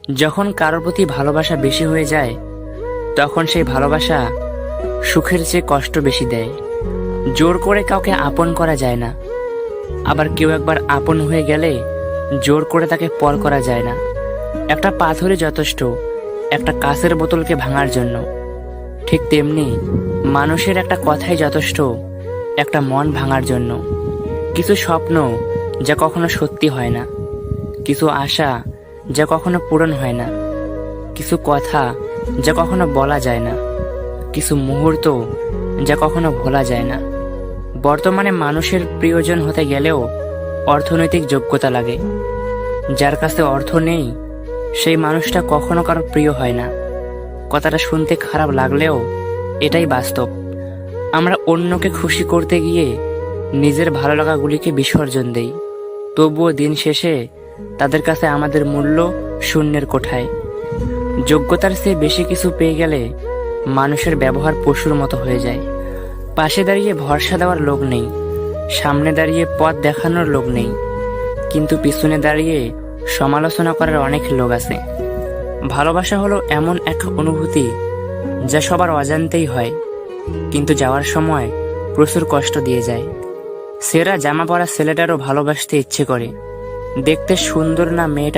যখন কারোর প্রতি ভালোবাসা বেশি হয়ে যায় তখন সেই ভালোবাসা সুখের চেয়ে কষ্ট বেশি দেয়। জোর করে কাউকে আপন করা যায় না, আবার কেউ একবার আপন হয়ে গেলে জোর করে তাকে পর করা যায় না। একটা পাথরই যথেষ্ট একটা কাঁচের বোতলকে ভাঙার জন্য, ঠিক তেমনি মানুষের একটা কথাই যথেষ্ট একটা মন ভাঙার জন্য। কিছু স্বপ্ন যা কখনো সত্যি হয় না, কিছু আশা যা কখনো পূরণ হয় না, কিছু কথা যা কখনো বলা যায় না, কিছু মুহূর্ত যা কখনো ভোলা যায় না। বর্তমানে মানুষের প্রিয়জন হতে গেলেও অর্থনৈতিক যোগ্যতা লাগে। যার কাছে অর্থ নেই সেই মানুষটা কখনো কারো প্রিয় হয় না। কথাটা শুনতে খারাপ লাগলেও এটাই বাস্তব। আমরা অন্যকে খুশি করতে গিয়ে নিজের ভালো লাগাগুলিকে বিসর্জন দেই, তবুও দিন শেষে তাদের কাছে আমাদের মূল্য শূন্যের কোঠায়। যোগ্যতার চেয়ে বেশি কিছু পেয়ে গেলে মানুষের ব্যবহার পশুর মতো হয়ে যায়। পাশে দাঁড়িয়ে ভরসা দেওয়ার লোক নেই, সামনে দাঁড়িয়ে পথ দেখানোর লোক নেই, কিন্তু পিছনে দাঁড়িয়ে সমালোচনা করার অনেক লোক আছে। ভালোবাসা হলো এমন এক অনুভূতি যা সবার অজান্তেই হয়, কিন্তু যাওয়ার সময় প্রচুর কষ্ট দিয়ে যায়। সেরা জামা পরা ছেলেটারও ভালোবাসতে ইচ্ছে করে, দেখতে সুন্দর না মেয়েটা